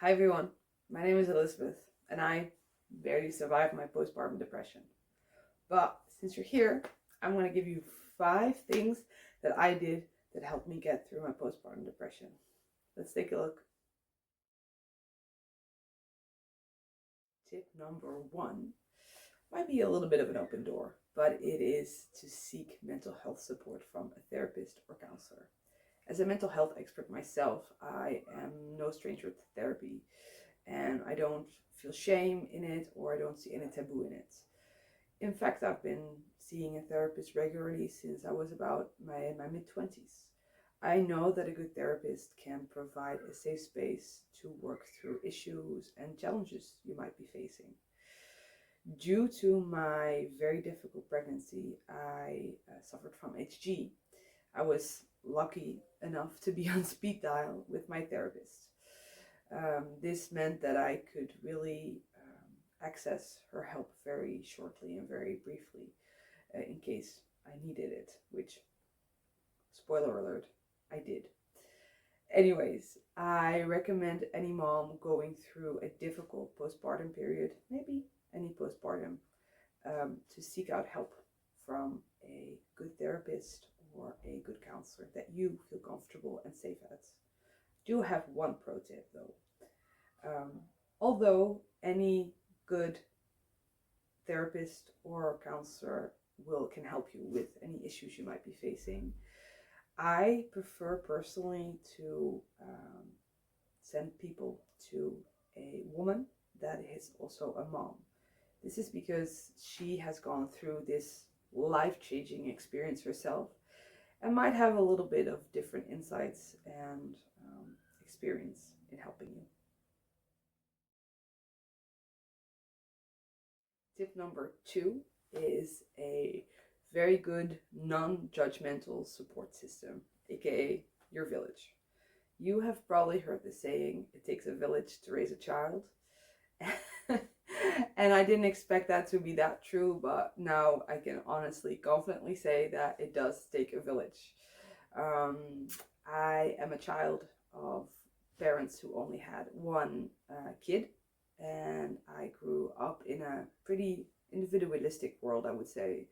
Hi everyone, my name is Elizabeth and I barely survived my postpartum depression. But since you're here, I'm going to give you 5 things that I did that helped me get through my postpartum depression. Let's take a look. Tip number 1 might be a little bit of an open door, but it is to seek mental health support from a therapist or counselor. As a mental health expert myself, I am no stranger to therapy, and I don't feel shame in it or I don't see any taboo in it. In fact, I've been seeing a therapist regularly since I was about my mid 20s. I know that a good therapist can provide a safe space to work through issues and challenges you might be facing. Due to my very difficult pregnancy, I suffered from HG. I was lucky enough to be on speed dial with my therapist. This meant that I could really access her help very shortly and very briefly in case I needed it, which, spoiler alert, I did. Anyways, I recommend any mom going through a difficult postpartum period, maybe any postpartum, to seek out help from a good therapist or a good counselor that you feel comfortable and safe at. Do have one pro tip though. Although any good therapist or counselor can help you with any issues you might be facing, I prefer personally to send people to a woman that is also a mom. This is because she has gone through this life-changing experience herself and might have a little bit of different insights and experience in helping you. Tip number 2 is a very good non-judgmental support system, aka your village. You have probably heard the saying, it takes a village to raise a child. And I didn't expect that to be that true, but now I can honestly, confidently say that it does take a village. I am a child of parents who only had one kid, and I grew up in a pretty individualistic world, I would say,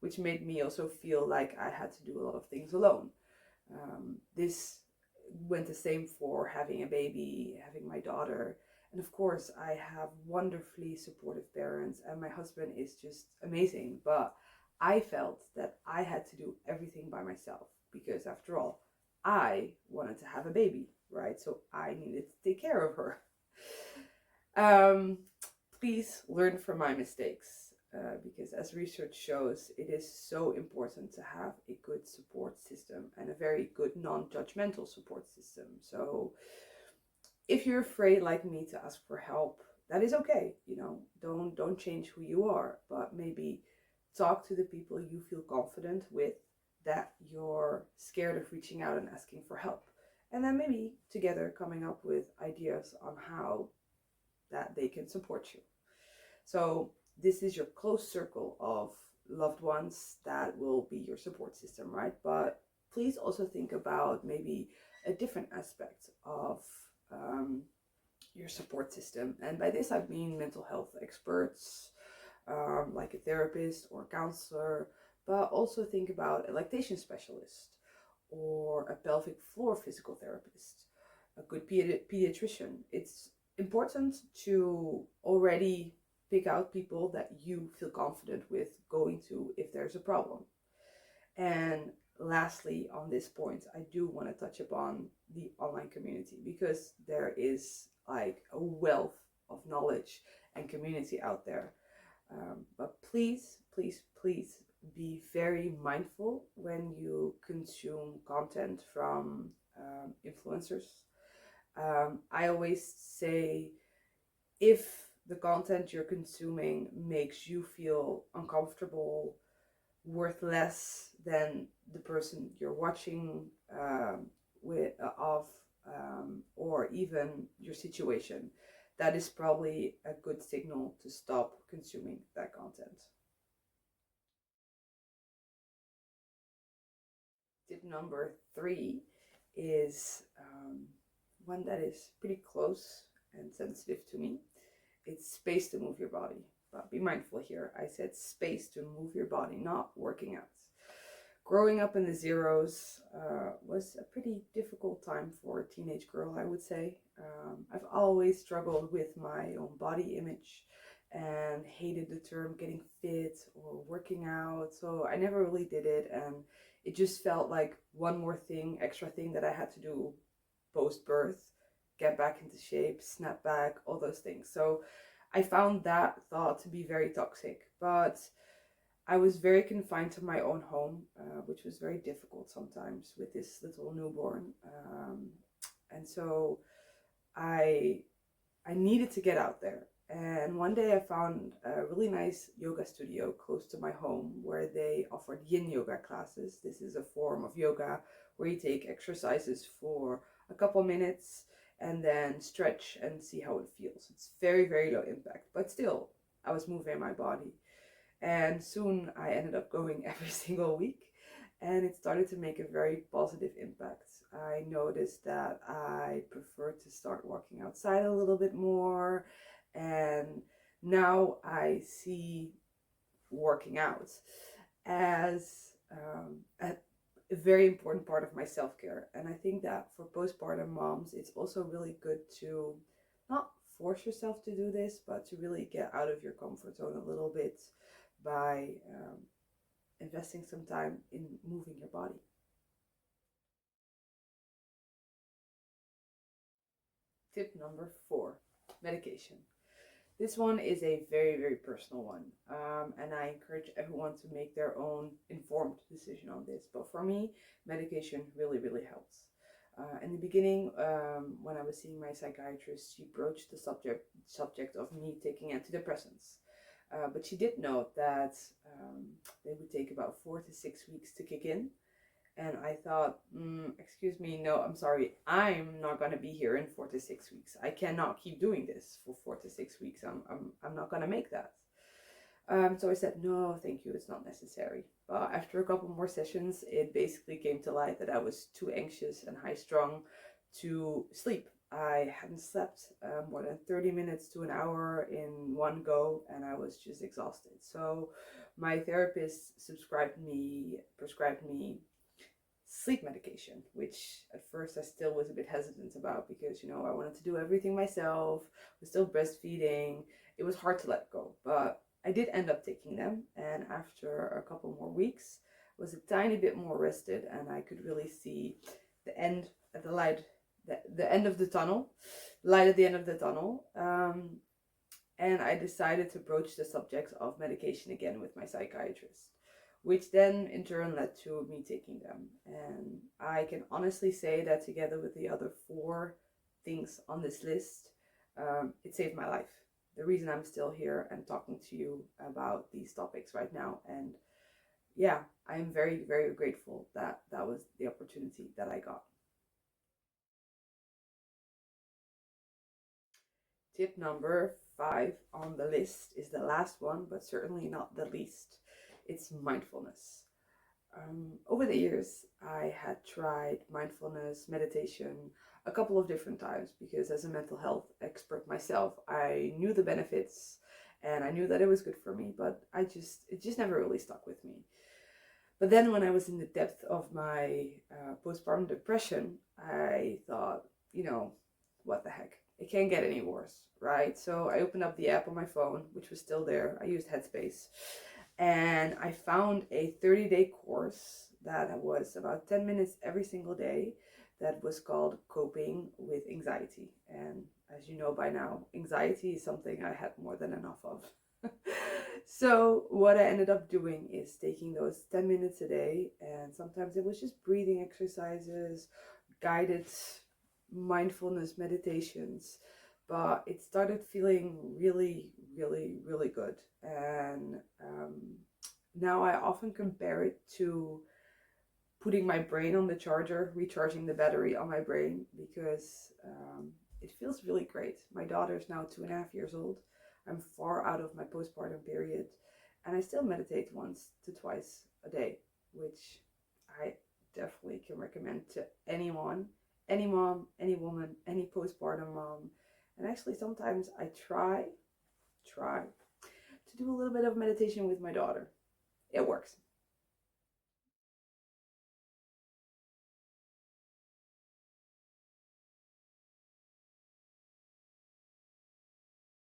which made me also feel like I had to do a lot of things alone. This went the same for having a baby, having my daughter. And of course, I have wonderfully supportive parents, and my husband is just amazing. But I felt that I had to do everything by myself because, after all, I wanted to have a baby, right? So I needed to take care of her. Um, Please learn from my mistakes because, as research shows, it is so important to have a good support system and a very good non-judgmental support system. So if you're afraid like me to ask for help, that is okay. Don't change who you are, but maybe talk to the people you feel confident with, that you're scared of reaching out and asking for help, and then maybe together coming up with ideas on how that they can support you. So this is your close circle of loved ones that will be your support system, right? But please also think about maybe a different aspect of your support system. And by this, I mean mental health experts, like a therapist or a counselor, but also think about a lactation specialist or a pelvic floor physical therapist, a good pediatrician. It's important to already pick out people that you feel confident with going to if there's a problem. And lastly, on this point, I do want to touch upon the online community because there is like a wealth of knowledge and community out there. But please, please, please be very mindful when you consume content from influencers. I always say, if the content you're consuming makes you feel uncomfortable, worth less than the person you're watching with of or even your situation, that is probably a good signal to stop consuming that content. Tip number 3 is one that is pretty close and sensitive to me. It's space to move your body. But be mindful here. I said space to move your body, not working out. Growing up in the zeros was a pretty difficult time for a teenage girl, I would say. I've always struggled with my own body image and hated the term getting fit or working out. So I never really did it. And it just felt like one more thing, extra thing that I had to do post birth, get back into shape, snap back, all those things. So I found that thought to be very toxic. But I was very confined to my own home, which was very difficult sometimes with this little newborn. And so I needed to get out there. And one day I found a really nice yoga studio close to my home where they offered yin yoga classes. This is a form of yoga where you take exercises for a couple minutes and then stretch and see how it feels. It's very, very low impact, but still, I was moving my body. And soon I ended up going every single week, and it started to make a very positive impact. I noticed that I prefer to start walking outside a little bit more, and now I see working out as a very important part of my self-care. And I think that for postpartum moms, it's also really good to not force yourself to do this, but to really get out of your comfort zone a little bit by investing some time in moving your body. Tip number 4, medication. This one is a very, very personal one, and I encourage everyone to make their own informed decision on this. But for me, medication really, really helps. In the beginning, when I was seeing my psychiatrist, she broached the subject of me taking antidepressants. But she did note that they would take about 4 to 6 weeks to kick in. And I thought, excuse me, no, I'm sorry, I'm not going to be here in 4 to 6 weeks. I cannot keep doing this for 4 to 6 weeks. I'm not going to make that. So I said, no, thank you, it's not necessary. But after a couple more sessions, it basically came to light that I was too anxious and high strung to sleep. I hadn't slept more than 30 minutes to an hour in one go, and I was just exhausted. So my therapist prescribed me sleep medication, which at first I still was a bit hesitant about because, I wanted to do everything myself, was still breastfeeding. It was hard to let go, but I did end up taking them, and after a couple more weeks, I was a tiny bit more rested, and I could really see the end of the light, the end of the tunnel, light at the end of the tunnel. And I decided to broach the subject of medication again with my psychiatrist, which then in turn led to me taking them. And I can honestly say that together with the other 4 things on this list, it saved my life. The reason I'm still here and talking to you about these topics right now. And yeah, I am very, very grateful that that was the opportunity that I got. Tip number 5 on the list is the last one, but certainly not the least. It's mindfulness. Over the years, I had tried mindfulness meditation a couple of different times because as a mental health expert myself, I knew the benefits and I knew that it was good for me, but it just never really stuck with me. But then when I was in the depth of my postpartum depression, I thought, what the heck? It can't get any worse, right? So I opened up the app on my phone, which was still there. I used Headspace. And I found a 30-day course that was about 10 minutes every single day that was called Coping with Anxiety. And as you know by now, anxiety is something I had more than enough of. So what I ended up doing is taking those 10 minutes a day, and sometimes it was just breathing exercises, guided mindfulness meditations, but it started feeling really, really, really good. And now I often compare it to putting my brain on the charger, recharging the battery on my brain, because it feels really great. My daughter is now 2.5 years old. I'm far out of my postpartum period, and I still meditate once to twice a day, which I definitely can recommend to anyone, any mom, any woman, any postpartum mom. And actually sometimes I try to do a little bit of meditation with my daughter. It works.